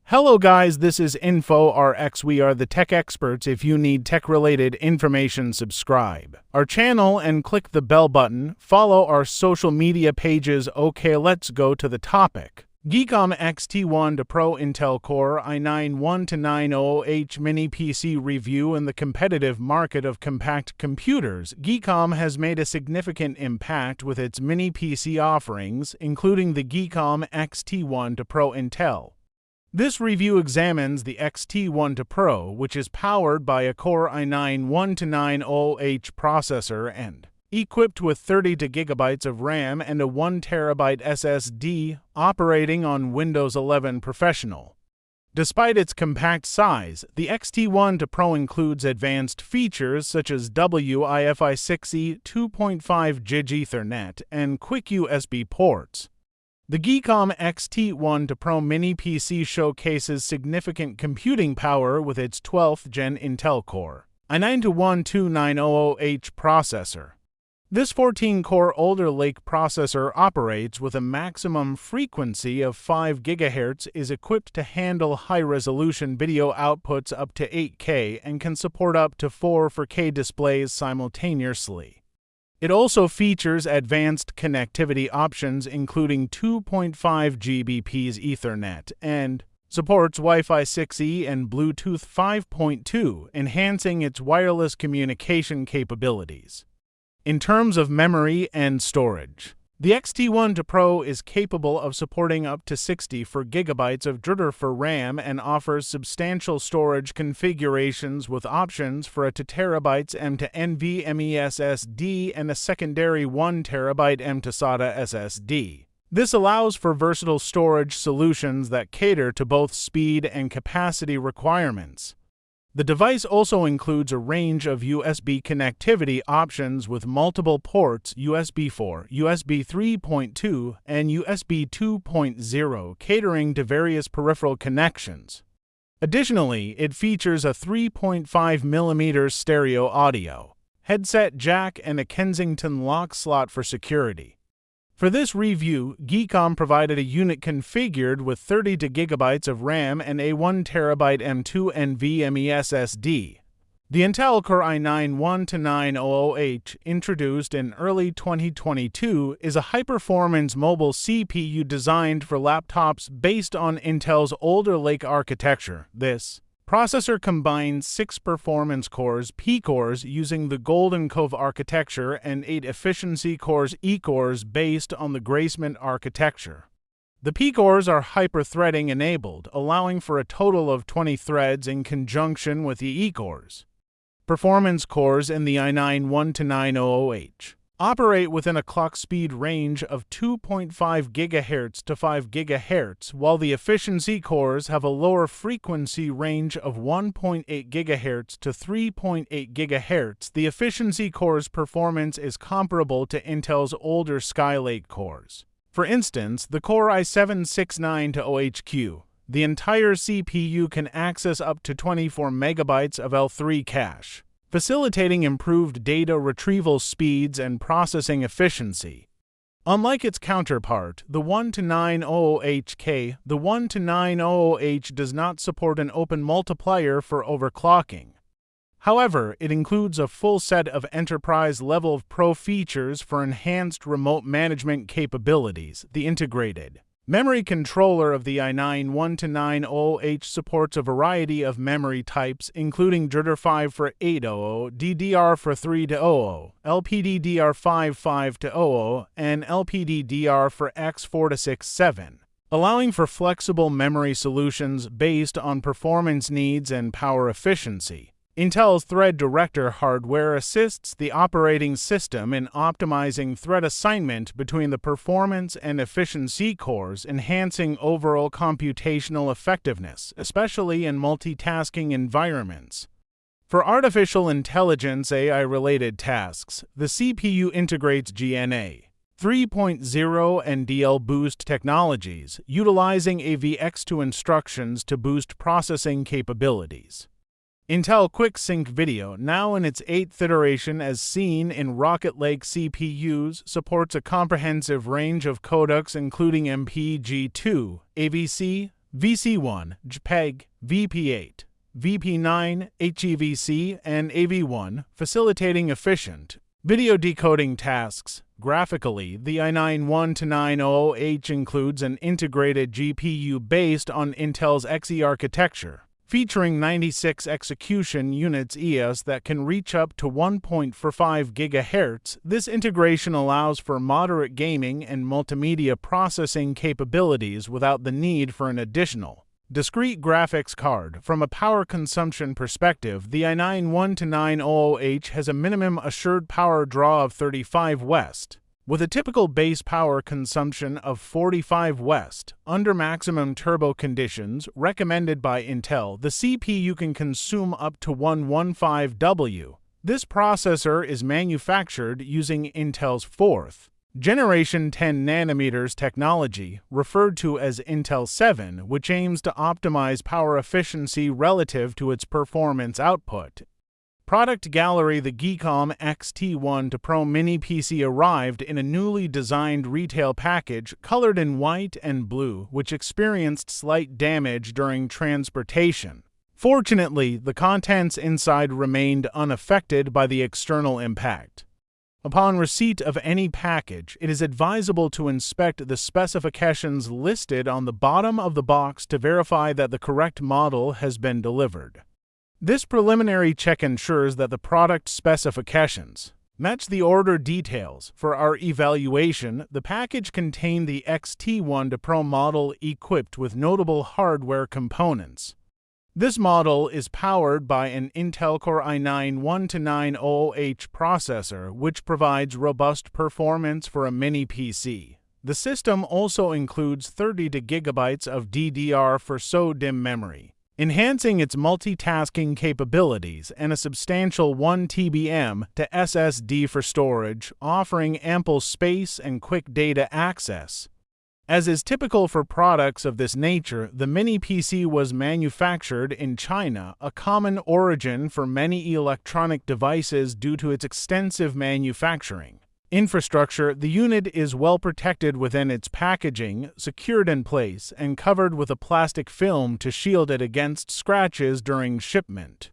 Hello guys, this is InfoRx. We are the tech experts. If you need tech-related information, subscribe our channel and click the bell button. Follow our social media pages. Okay, let's go to the topic. Geekom XT12 Pro Intel Core i9-12900H Mini PC review. In the competitive market of compact computers, Geekom has made a significant impact with its mini PC offerings, including the Geekom XT12 Pro Intel. This review examines the XT12 Pro, which is powered by a Core i9-12900H processor and equipped with 32 GB of RAM and a 1 TB SSD, operating on Windows 11 Professional. Despite its compact size, the XT12 Pro includes advanced features such as Wi-Fi 6E, 2.5 GHz Ethernet, and quick USB ports. The Geekom XT12 Pro Mini PC showcases significant computing power with its 12th Gen Intel Core i9-12900H processor. This 14-core Alder Lake processor operates with a maximum frequency of 5 GHz, is equipped to handle high-resolution video outputs up to 8K, and can support up to 4K displays simultaneously. It also features advanced connectivity options including 2.5 Gbps Ethernet and supports Wi-Fi 6E and Bluetooth 5.2, enhancing its wireless communication capabilities. In terms of memory and storage, the XT12 Pro is capable of supporting up to 64 GB of DRAM for RAM and offers substantial storage configurations with options for a 2 TB M2NVMe SSD and a secondary 1 TB M2SATA SSD. This allows for versatile storage solutions that cater to both speed and capacity requirements. The device also includes a range of USB connectivity options with multiple ports: USB 4, USB 3.2, and USB 2.0, catering to various peripheral connections. Additionally, it features a 3.5mm stereo audio headset jack and a Kensington lock slot for security. For this review, Geekom provided a unit configured with 32 GB of RAM and a 1 TB M2NVMe SSD. The Intel Core i9-12900H, introduced in early 2022, is a high-performance mobile CPU designed for laptops based on Intel's Alder Lake architecture. This processor combines 6 performance cores, P-cores, using the Golden Cove architecture, and 8 efficiency cores, E-cores, based on the Gracement architecture. The P-cores are hyper-threading enabled, allowing for a total of 20 threads in conjunction with the E-cores. Performance cores in the i9-12900H operate within a clock speed range of 2.5 GHz to 5 GHz, while the efficiency cores have a lower frequency range of 1.8 GHz to 3.8 GHz. The efficiency core's performance is comparable to Intel's older Skylake cores. For instance, the Core i7-6900HQ, the entire CPU can access up to 24 MB of L3 cache, facilitating improved data retrieval speeds and processing efficiency. Unlike its counterpart, the 12900HK, the 12900H does not support an open multiplier for overclocking. However, it includes a full set of enterprise-level Pro features for enhanced remote management capabilities. The integrated memory controller of the i9-12900H supports a variety of memory types, including DDR5 for 800, DDR for 300, LPDDR5 500, and LPDDR for X467, allowing for flexible memory solutions based on performance needs and power efficiency. Intel's Thread Director hardware assists the operating system in optimizing thread assignment between the performance and efficiency cores, enhancing overall computational effectiveness, especially in multitasking environments. For artificial intelligence AI-related tasks, the CPU integrates GNA 3.0 and DL Boost technologies, utilizing AVX2 instructions to boost processing capabilities. Intel QuickSync Video, now in its 8th iteration as seen in Rocket Lake CPUs, supports a comprehensive range of codecs including MPG2, AVC, VC1, JPEG, VP8, VP9, HEVC, and AV1, facilitating efficient video decoding tasks. Graphically, the i9-12900H includes an integrated GPU based on Intel's Xe architecture, featuring 96 execution units EOS that can reach up to 1.45 GHz. This integration allows for moderate gaming and multimedia processing capabilities without the need for an additional discrete graphics card. From a power consumption perspective, the i9-12900H has a minimum assured power draw of 35 W, with a typical base power consumption of 45 W. Under maximum turbo conditions recommended by Intel, the CPU can consume up to 115 W. This processor is manufactured using Intel's 4th Generation 10 nanometers technology, referred to as Intel 7, which aims to optimize power efficiency relative to its performance output. Product gallery: the Geekom XT12 Pro mini PC arrived in a newly designed retail package colored in white and blue, which experienced slight damage during transportation. Fortunately, the contents inside remained unaffected by the external impact. Upon receipt of any package, it is advisable to inspect the specifications listed on the bottom of the box to verify that the correct model has been delivered. This preliminary check ensures that the product specifications match the order details. For our evaluation, the package contained the XT12 Pro model equipped with notable hardware components. This model is powered by an Intel Core i9-12900H processor, which provides robust performance for a mini PC. The system also includes 32 GB of DDR4 DIMM memory, enhancing its multitasking capabilities, and a substantial 1 TB to SSD for storage, offering ample space and quick data access. As is typical for products of this nature, the mini PC was manufactured in China, a common origin for many electronic devices due to its extensive manufacturing infrastructure. The unit is well protected within its packaging, secured in place, and covered with a plastic film to shield it against scratches during shipment.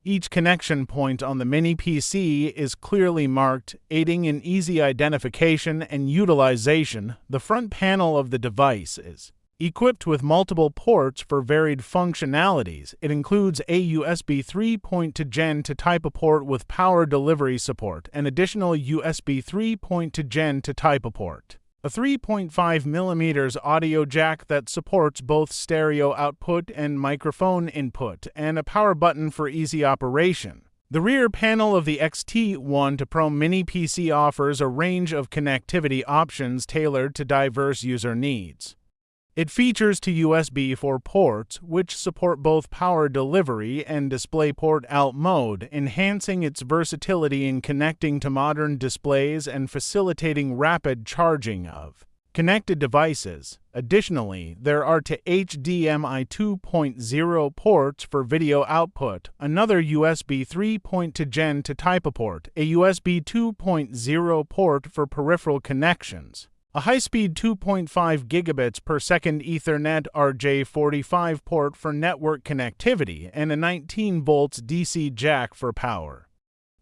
Each connection point on the mini PC is clearly marked, aiding in easy identification and utilization. The front panel of the device is equipped with multiple ports for varied functionalities. It includes a USB 3.2 Gen 2 Type-A port with power delivery support, an additional USB 3.2 Gen 2 Type-A port, a 3.5mm audio jack that supports both stereo output and microphone input, and a power button for easy operation. The rear panel of the XT12 Pro mini PC offers a range of connectivity options tailored to diverse user needs. It features two USB 4 ports, which support both power delivery and DisplayPort Out mode, enhancing its versatility in connecting to modern displays and facilitating rapid charging of connected devices. Additionally, there are two HDMI 2.0 ports for video output, another USB 3.2 Gen 2 Type-A port, a USB 2.0 port for peripheral connections, a high-speed 2.5 gigabits per second Ethernet RJ45 port for network connectivity, and a 19 volts DC jack for power.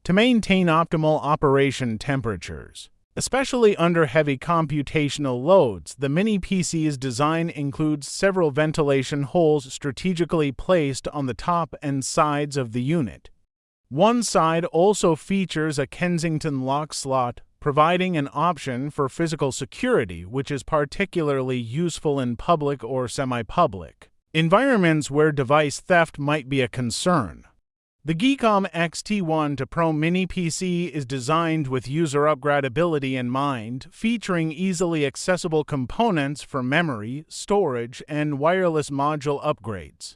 To maintain optimal operation temperatures, especially under heavy computational loads, the mini PC's design includes several ventilation holes strategically placed on the top and sides of the unit. One side also features a Kensington lock slot, providing an option for physical security, which is particularly useful in public or semi-public environments where device theft might be a concern. The Geekom XT12 Pro mini PC is designed with user upgradability in mind, featuring easily accessible components for memory, storage, and wireless module upgrades.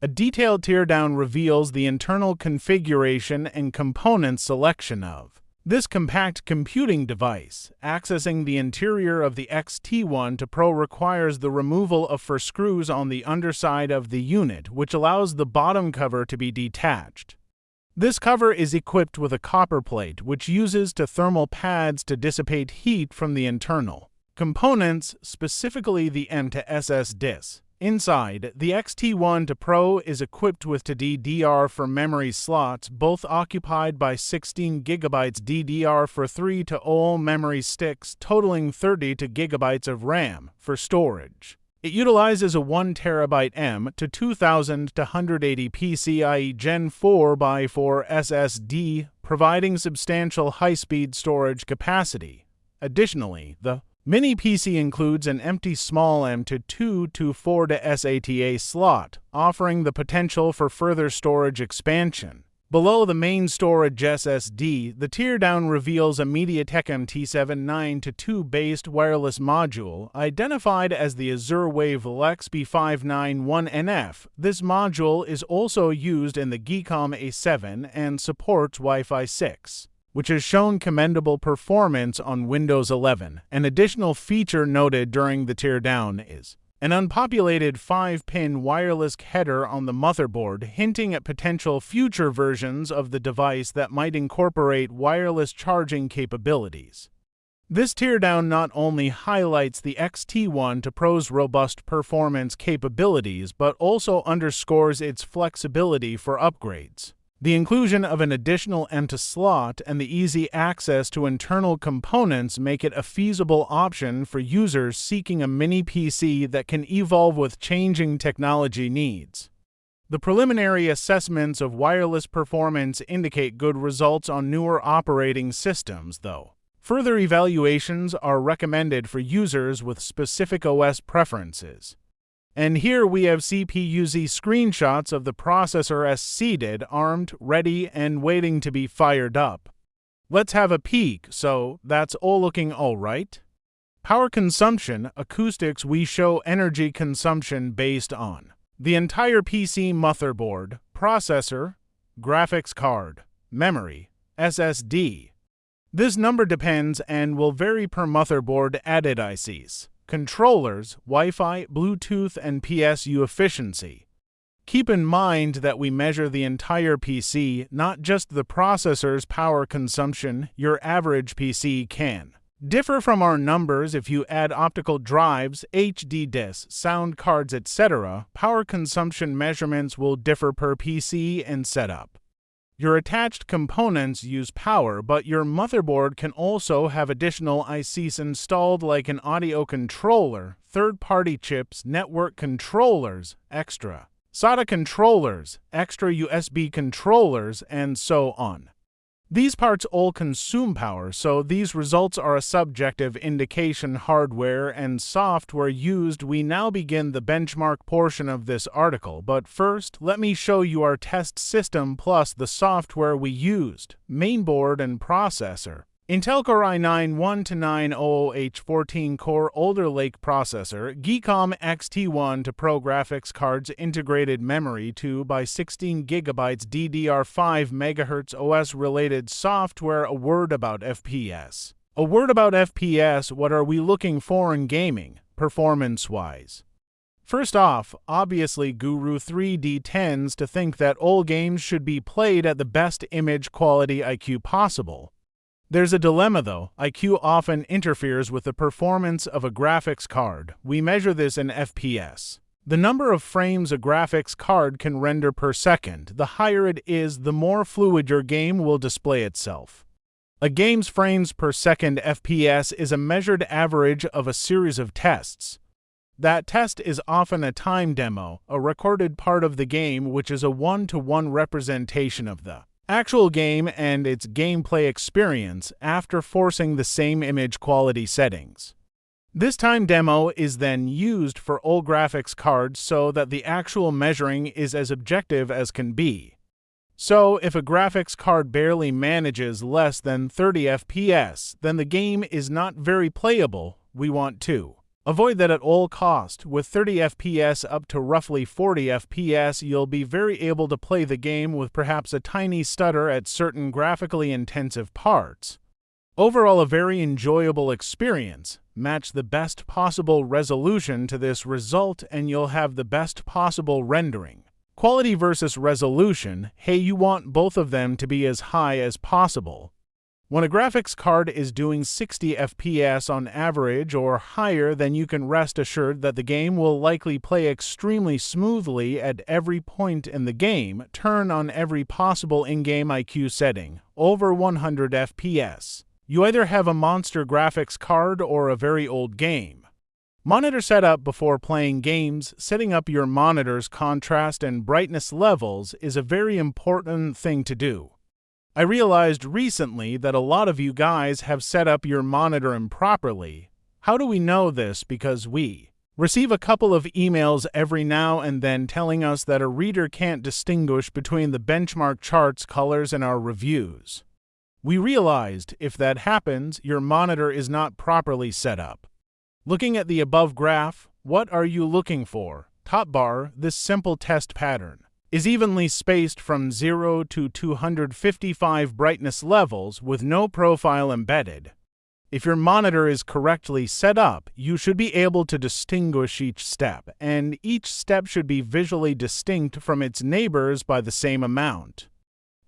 A detailed teardown reveals the internal configuration and component selection of this compact computing device. Accessing the interior of the XT12 Pro requires the removal of 4 screws on the underside of the unit, which allows the bottom cover to be detached. This cover is equipped with a copper plate, which uses thermal pads to dissipate heat from the internal components, specifically the M2SS disk. Inside, the XT12 Pro is equipped with two DDR4 memory slots, both occupied by 16GB DDR4 to all memory sticks, totaling 32 GB of RAM for storage. It utilizes a 1TB M.2 PCIe Gen 4x4 SSD, providing substantial high-speed storage capacity. Additionally, the Mini PC includes an empty small M.2 to 4 SATA slot, offering the potential for further storage expansion. Below the main storage SSD, the teardown reveals a MediaTek MT792 based wireless module, identified as the AzureWave LXB591NF. This module is also used in the Geekom A7 and supports Wi-Fi 6. Which has shown commendable performance on Windows 11. An additional feature noted during the teardown is an unpopulated 5-pin wireless header on the motherboard, hinting at potential future versions of the device that might incorporate wireless charging capabilities. This teardown not only highlights the XT12 Pro's robust performance capabilities, but also underscores its flexibility for upgrades. The inclusion of an additional M.2 slot and the easy access to internal components make it a feasible option for users seeking a mini PC that can evolve with changing technology needs. The preliminary assessments of wireless performance indicate good results on newer operating systems, though. Further evaluations are recommended for users with specific OS preferences. And here we have CPU-Z screenshots of the processor as seated, armed, ready, and waiting to be fired up. Let's have a peek. So that's all looking all right. Power consumption, acoustics, we show energy consumption based on the entire PC motherboard, processor, graphics card, memory, SSD. This number depends and will vary per motherboard added ICs. Controllers, Wi-Fi, Bluetooth, and PSU efficiency. Keep in mind that we measure the entire PC, not just the processor's power consumption. Your average PC can differ from our numbers if you add optical drives, HD disks, sound cards, etc. Power consumption measurements will differ per PC and setup. Your attached components use power, but your motherboard can also have additional ICs installed like an audio controller, third-party chips, network controllers, extra SATA controllers, extra USB controllers, and so on. These parts all consume power, so these results are a subjective indication. Hardware and software used. We now begin the benchmark portion of this article, but first, let me show you our test system plus the software we used, mainboard and processor. Intel Core i9-12900H 14-core Alder Lake processor, Geekom XT12 Pro graphics cards, integrated memory 2x16GB DDR5 MHz OS-related software. A word about FPS. A word about FPS, what are we looking for in gaming, performance-wise? First off, obviously Guru 3D tends to think that all games should be played at the best image quality IQ possible. There's a dilemma though. IQ often interferes with the performance of a graphics card. We measure this in FPS. The number of frames a graphics card can render per second. The higher it is, the more fluid your game will display itself. A game's frames per second FPS is a measured average of a series of tests. That test is often a time demo, a recorded part of the game which is a one-to-one representation of the actual game and its gameplay experience after forcing the same image quality settings. This time demo is then used for all graphics cards so that the actual measuring is as objective as can be. So, if a graphics card barely manages less than 30 FPS, then the game is not very playable. We want to avoid that at all cost. With 30 FPS up to roughly 40 FPS, you'll be very able to play the game with perhaps a tiny stutter at certain graphically intensive parts. Overall, a very enjoyable experience. Match the best possible resolution to this result and you'll have the best possible rendering. Quality versus resolution. Hey, you want both of them to be as high as possible. When a graphics card is doing 60 FPS on average or higher, then you can rest assured that the game will likely play extremely smoothly at every point in the game. Turn on every possible in-game IQ setting, over 100 FPS. You either have a monster graphics card or a very old game. Monitor setup before playing games. Setting up your monitor's contrast and brightness levels is a very important thing to do. I realized recently that a lot of you guys have set up your monitor improperly. How do we know this? Because we receive a couple of emails every now and then telling us that a reader can't distinguish between the benchmark charts colors in our reviews. We realized if that happens, your monitor is not properly set up. Looking at the above graph, what are you looking for? Top bar, this simple test pattern is evenly spaced from 0 to 255 brightness levels with no profile embedded. If your monitor is correctly set up, you should be able to distinguish each step, and each step should be visually distinct from its neighbors by the same amount.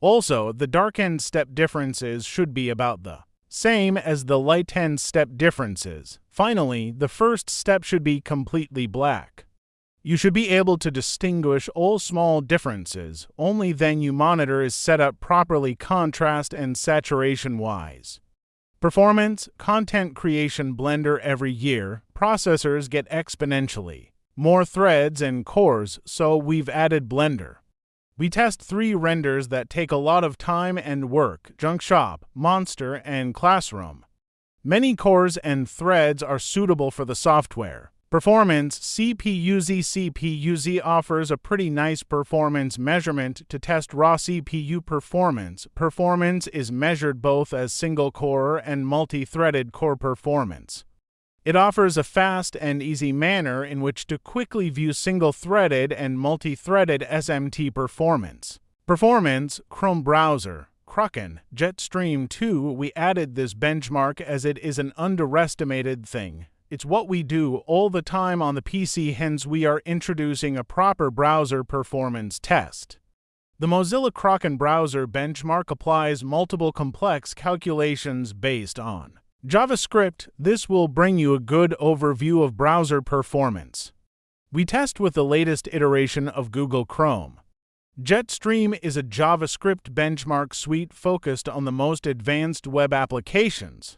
Also, the dark end step differences should be about the same as the light end step differences. Finally, the first step should be completely black. You should be able to distinguish all small differences. Only then your monitor is set up properly contrast and saturation-wise. Performance, content creation Blender every year, processors get exponentially more threads and cores, so we've added Blender. We test 3 renders that take a lot of time and work: Junk Shop, Monster, and Classroom. Many cores and threads are suitable for the software. Performance, CPU-Z offers a pretty nice performance measurement to test raw CPU performance. Performance is measured both as single-core and multi-threaded core performance. It offers a fast and easy manner in which to quickly view single-threaded and multi-threaded SMT performance. Performance, Chrome browser, Kraken, Jetstream 2. We added this benchmark as it is an underestimated thing. It's what we do all the time on the PC, hence we are introducing a proper browser performance test. The Mozilla Kraken browser benchmark applies multiple complex calculations based on JavaScript. This will bring you a good overview of browser performance. We test with the latest iteration of Google Chrome. Jetstream is a JavaScript benchmark suite focused on the most advanced web applications.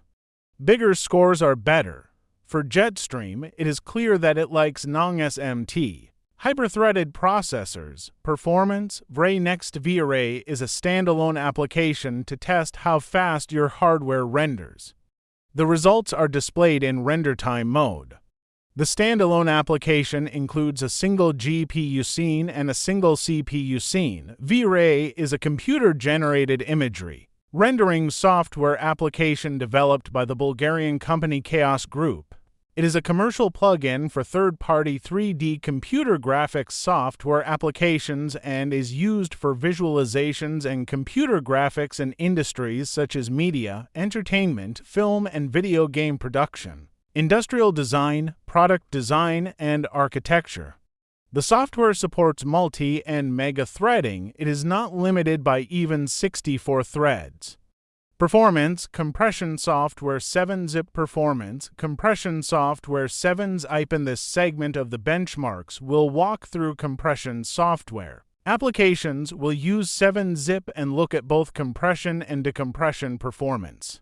Bigger scores are better. For Jetstream, it is clear that it likes non-SMT, hyper-threaded processors. Performance, Next V-Array is a standalone application to test how fast your hardware renders. The results are displayed in render time mode. The standalone application includes a single GPU scene and a single CPU scene. V-Ray is a computer-generated imagery rendering software application developed by the Bulgarian company Chaos Group. It is a commercial plugin for third-party 3D computer graphics software applications and is used for visualizations and computer graphics in industries such as media, entertainment, film and video game production, industrial design, product design, and architecture. The software supports multi- and mega-threading. It is not limited by even 64 threads. Performance, compression software 7-zip performance, compression software 7-zip. In this segment of the benchmarks, we'll walk through compression software. Applications will use 7-zip and look at both compression and decompression performance.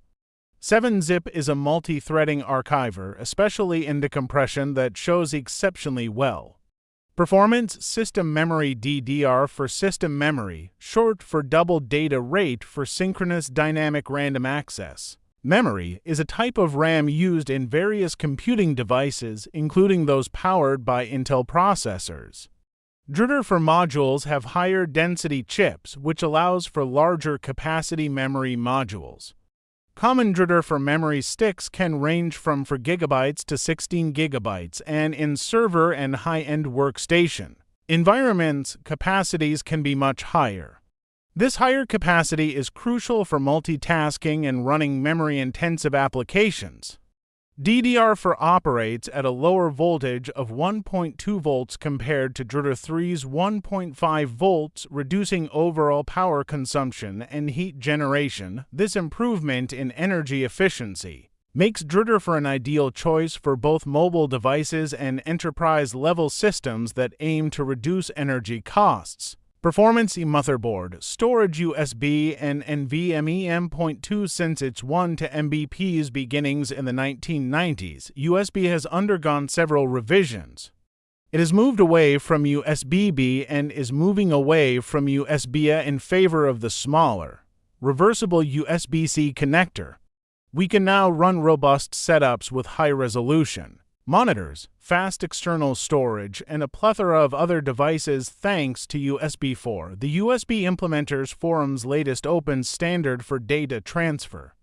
7-zip is a multi-threading archiver, especially in decompression, that shows exceptionally well. Performance, system memory DDR for system memory, short for double data rate for synchronous dynamic random access. Memory is a type of RAM used in various computing devices, including those powered by Intel processors. Driver for modules have higher density chips, which allows for larger capacity memory modules. Common driver for memory sticks can range from 4 GB to 16 GB, and in server and high-end workstation environments, capacities can be much higher. This higher capacity is crucial for multitasking and running memory-intensive applications. DDR4 operates at a lower voltage of 1.2 volts compared to DDR3's 1.5 volts, reducing overall power consumption and heat generation. This improvement in energy efficiency makes DDR4 an ideal choice for both mobile devices and enterprise-level systems that aim to reduce energy costs. Performance motherboard, storage USB, and NVMe M.2. Since its 1 to Mbps beginnings in the 1990s, USB has undergone several revisions. It has moved away from USB-B and is moving away from USB-A in favor of the smaller, reversible USB-C connector. We can now run robust setups with high resolution monitors, fast external storage, and a plethora of other devices thanks to USB 4, the USB Implementers Forum's latest open standard for data transfer.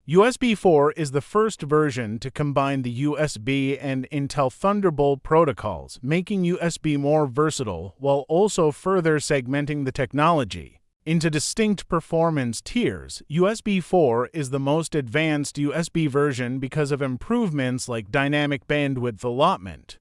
USB 4 is the first version to combine the USB and Intel Thunderbolt protocols, making USB more versatile while also further segmenting the technology into distinct performance tiers. USB 4 is the most advanced USB version because of improvements like dynamic bandwidth allotment.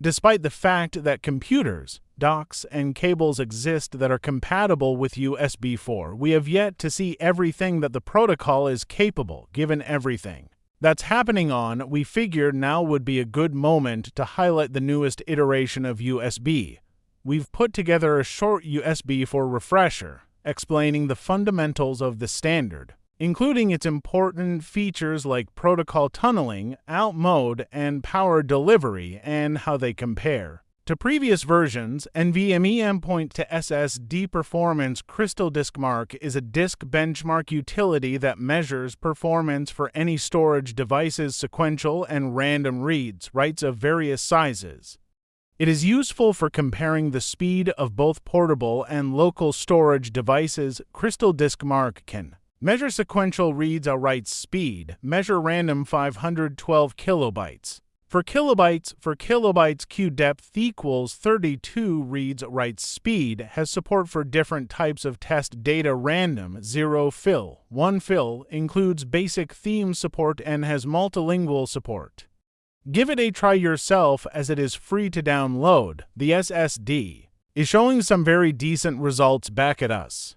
Despite the fact that computers, docks, and cables exist that are compatible with USB 4, we have yet to see everything that the protocol is capable. Given everything that's happening on, we figured now would be a good moment to highlight the newest iteration of USB. We've put together a short USB 4 refresher, explaining the fundamentals of the standard, including its important features like protocol tunneling, out mode, and power delivery, and how they compare to previous versions. NVMe endpoint to SSD performance. Crystal Disk Mark is a disk benchmark utility that measures performance for any storage device's sequential and random reads, writes of various sizes. It is useful for comparing the speed of both portable and local storage devices. Crystal Disk Mark can measure sequential reads or writes speed, measure random 512 kilobytes. For kilobytes, queue depth equals 32 reads writes speed, has support for different types of test data. Random 0 fill, 1 fill, includes basic theme support and has multilingual support. Give it a try yourself as it is free to download. The SSD is showing some very decent results back at us.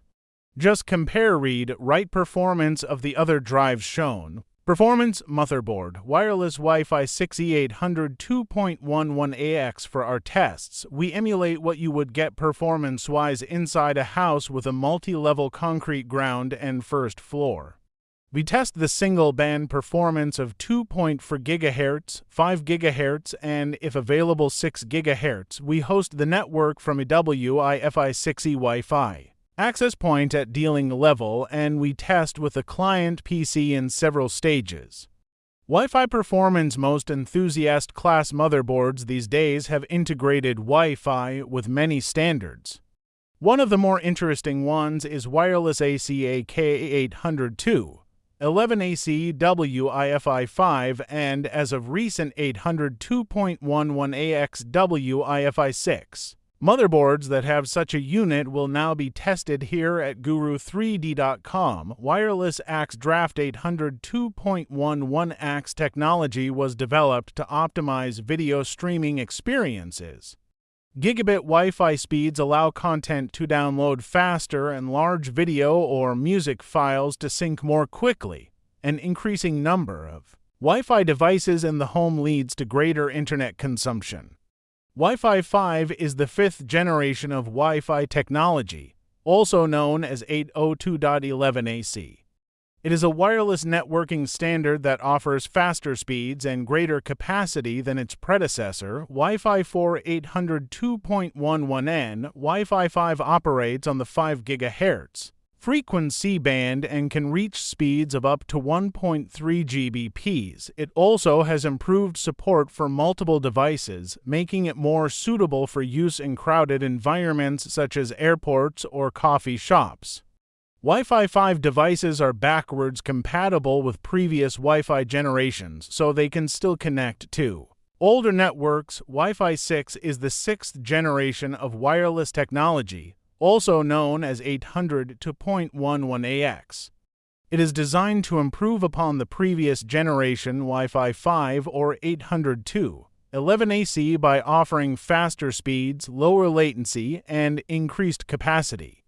Just compare read-write performance of the other drives shown. Performance motherboard, wireless Wi-Fi 6E800 2.11ax. For our tests, we emulate what you would get performance-wise inside a house with a multi-level concrete ground and first floor. We test the single-band performance of 2.4 GHz, 5 GHz, and, if available, 6 GHz. We host the network from a Wi-Fi 6E Wi-Fi access point at dealing level, and we test with a client PC in several stages. Wi-Fi performance. Most enthusiast class motherboards these days have integrated Wi-Fi with many standards. One of the more interesting ones is wireless AC K802. 11AC Wi-Fi 5, and as of recent 800 2.11ax Wi-Fi 6. Motherboards that have such a unit will now be tested here at Guru3D.com. Wireless AX Draft 800 2.11ax technology was developed to optimize video streaming experiences. Gigabit Wi-Fi speeds allow content to download faster and large video or music files to sync more quickly. An increasing number of Wi-Fi devices in the home leads to greater internet consumption. Wi-Fi 5 is the fifth generation of Wi-Fi technology, also known as 802.11ac. It is a wireless networking standard that offers faster speeds and greater capacity than its predecessor, Wi-Fi 4 800 2.11n. Wi-Fi 5 operates on the 5 GHz frequency band and can reach speeds of up to 1.3 Gbps. It also has improved support for multiple devices, making it more suitable for use in crowded environments such as airports or coffee shops. Wi-Fi 5 devices are backwards compatible with previous Wi-Fi generations, so they can still connect to older networks. Wi-Fi 6 is the sixth generation of wireless technology, also known as 800 2.11ax. It is designed to improve upon the previous generation Wi-Fi 5 or 802.11ac by offering faster speeds, lower latency, and increased capacity.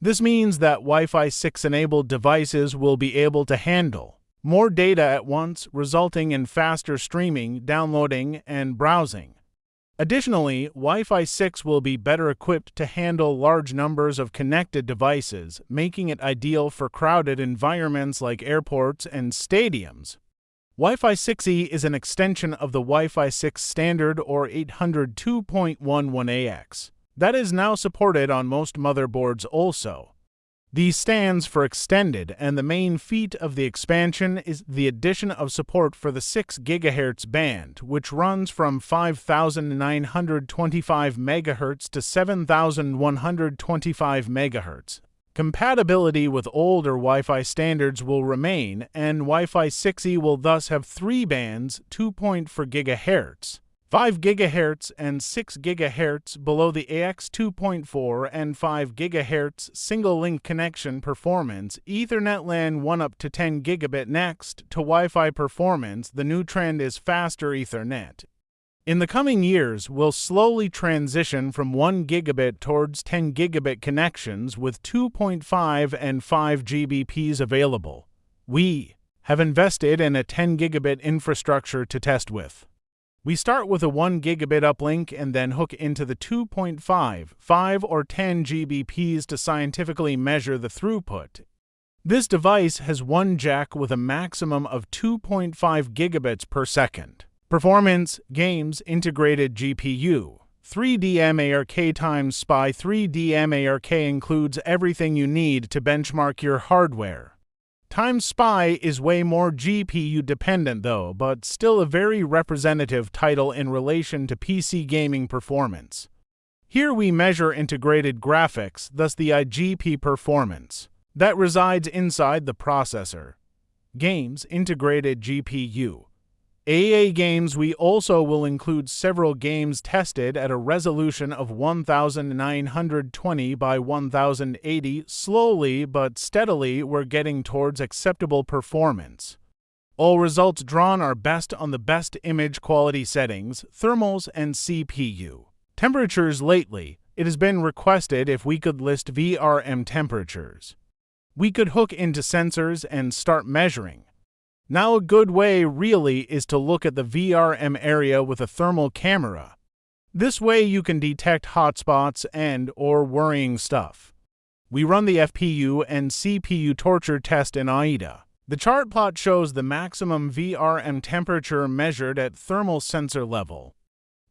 This means that Wi-Fi 6-enabled devices will be able to handle more data at once, resulting in faster streaming, downloading, and browsing. Additionally, Wi-Fi 6 will be better equipped to handle large numbers of connected devices, making it ideal for crowded environments like airports and stadiums. Wi-Fi 6E is an extension of the Wi-Fi 6 standard or 802.11ax. That is now supported on most motherboards also. These stands for extended, and the main feat of the expansion is the addition of support for the 6 GHz band, which runs from 5,925 MHz to 7,125 MHz. Compatibility with older Wi-Fi standards will remain, and Wi-Fi 6E will thus have 3 bands, 2.4 GHz. 5 GHz and 6 GHz below the AX 2.4 and 5 GHz single-link connection performance, Ethernet LAN 1 up to 10 gigabit. Next, to Wi-Fi performance, the new trend is faster Ethernet. In the coming years, we'll slowly transition from 1 gigabit towards 10 gigabit connections with 2.5 and 5 Gbps available. We have invested in a 10 gigabit infrastructure to test with. We start with a 1 gigabit uplink and then hook into the 2.5, 5, or 10 Gbps to scientifically measure the throughput. This device has one jack with a maximum of 2.5 gigabits per second. Performance, games, integrated GPU. 3D MARK times SPI. 3D MARK includes everything you need to benchmark your hardware. Times SPI is way more GPU dependent though, but still a very representative title in relation to PC gaming performance. Here we measure integrated graphics, thus the IGP performance, that resides inside the processor. Games, integrated GPU. AA games, we also will include several games tested at a resolution of 1920 by 1080. Slowly but steadily we're getting towards acceptable performance. All results drawn are best on the best image quality settings, thermals, and CPU. Temperatures. Lately, it has been requested if we could list VRM temperatures. We could hook into sensors and start measuring. Now a good way really is to look at the VRM area with a thermal camera. This way you can detect hotspots and/or worrying stuff. We run the FPU and CPU torture test in AIDA. The chart plot shows the maximum VRM temperature measured at thermal sensor level.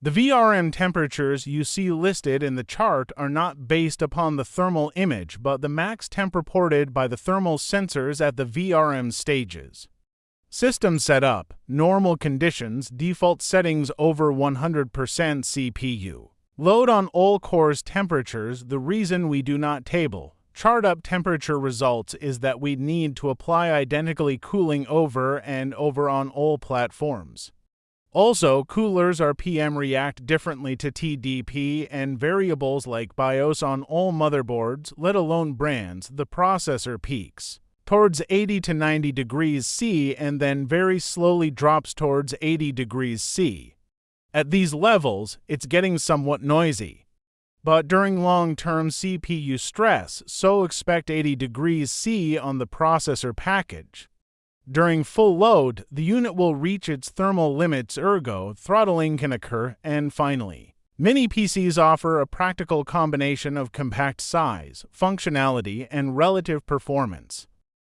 The VRM temperatures you see listed in the chart are not based upon the thermal image, but the max temp reported by the thermal sensors at the VRM stages. System setup, normal conditions, default settings over 100% CPU. Load on all cores temperatures. The reason we do not table chart up temperature results is that we need to apply identically cooling over and over on all platforms. Also, coolers RPM react differently to TDP, and variables like BIOS on all motherboards, let alone brands. The processor peaks towards 80 to 90 degrees C and then very slowly drops towards 80 degrees C. At these levels, it's getting somewhat noisy. But during long-term CPU stress, so expect 80 degrees C on the processor package. During full load, the unit will reach its thermal limits, ergo, throttling can occur. And finally, many PCs offer a practical combination of compact size, functionality, and relative performance.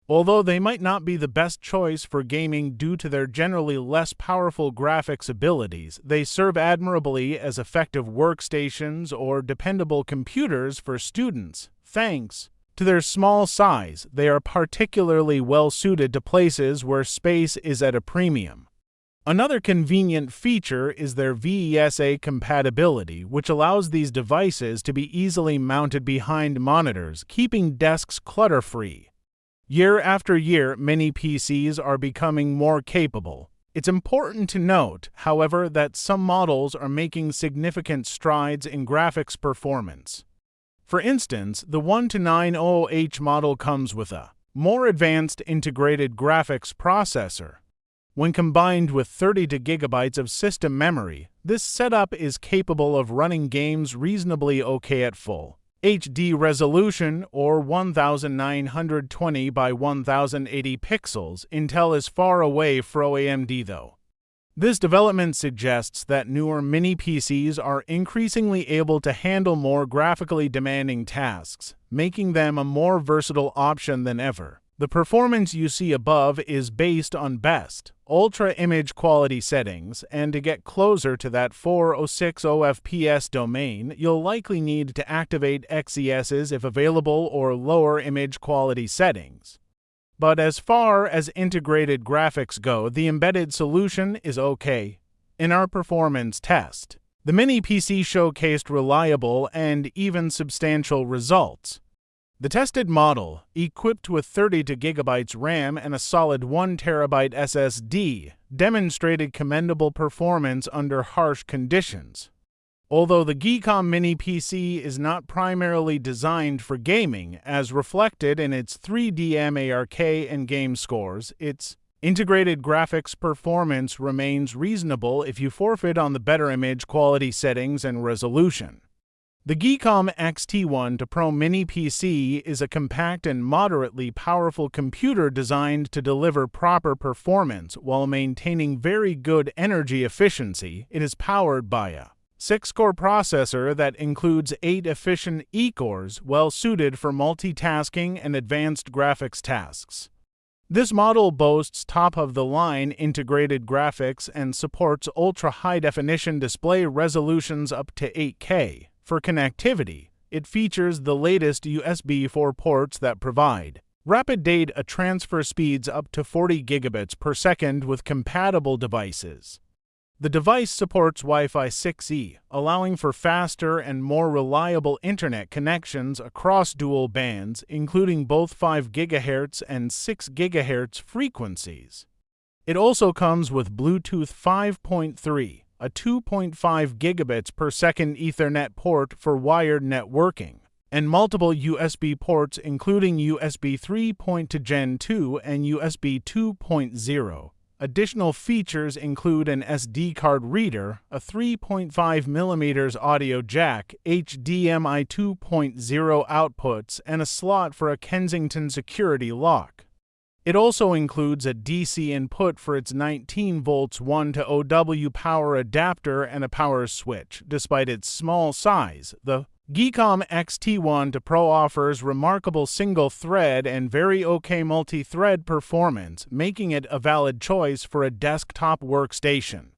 Although they might not be the best choice for gaming due to their generally less powerful graphics abilities, they serve admirably as effective workstations or dependable computers for students. Thanks to their small size, they are particularly well suited to places where space is at a premium. Another convenient feature is their VESA compatibility, which allows these devices to be easily mounted behind monitors, keeping desks clutter-free. Year after year, many PCs are becoming more capable. It's important to note, however, that some models are making significant strides in graphics performance. For instance, the 12900H model comes with a more advanced integrated graphics processor. When combined with 32 GB of system memory, this setup is capable of running games reasonably okay at full HD resolution or 1920 by 1080 pixels. Intel is far away from AMD though. This development suggests that newer mini PCs are increasingly able to handle more graphically demanding tasks, making them a more versatile option than ever. The performance you see above is based on best ultra image quality settings, and to get closer to that 4060 FPS domain, you'll likely need to activate XESs if available or lower image quality settings. But as far as integrated graphics go, the embedded solution is okay. In our performance test, the mini PC showcased reliable and even substantial results. The tested model, equipped with 32 GB RAM and a solid 1 TB SSD, demonstrated commendable performance under harsh conditions. Although the Geekom Mini PC is not primarily designed for gaming, as reflected in its 3D MARK and game scores, its integrated graphics performance remains reasonable if you forfeit on the better image quality settings and resolution. The Geekom XT12 Pro Mini PC is a compact and moderately powerful computer designed to deliver proper performance while maintaining very good energy efficiency. It is powered by a 6-core processor that includes 8 efficient E-cores, well suited for multitasking and advanced graphics tasks. This model boasts top-of-the-line integrated graphics and supports ultra-high-definition display resolutions up to 8K. For connectivity, it features the latest USB 4 ports that provide rapid data transfer speeds up to 40 gigabits per second with compatible devices. The device supports Wi-Fi 6E, allowing for faster and more reliable internet connections across dual bands, including both 5 GHz and 6 GHz frequencies. It also comes with Bluetooth 5.3, a 2.5 gigabits per second Ethernet port for wired networking, and multiple USB ports including USB 3.2 Gen 2 and USB 2.0. Additional features include an SD card reader, a 3.5mm audio jack, HDMI 2.0 outputs, and a slot for a Kensington security lock. It also includes a DC input for its 19 volts 1 to OW power adapter and a power switch. Despite its small size, the Geekom XT12 Pro offers remarkable single-thread and very okay multi-thread performance, making it a valid choice for a desktop workstation.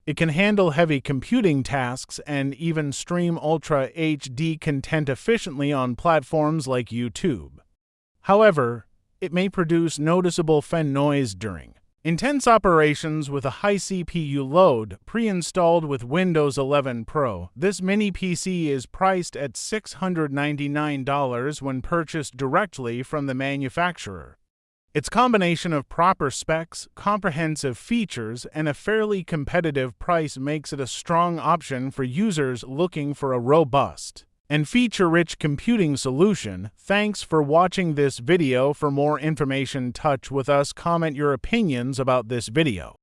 It can handle heavy computing tasks and even stream Ultra HD content efficiently on platforms like YouTube. However, it may produce noticeable fan noise during intense operations with a high CPU load. Pre-installed with Windows 11 Pro, this mini PC is priced at $699 when purchased directly from the manufacturer. Its combination of proper specs, comprehensive features, and a fairly competitive price makes it a strong option for users looking for a robust and feature-rich computing solution. Thanks for watching this video. For more information, touch with us, comment your opinions about this video.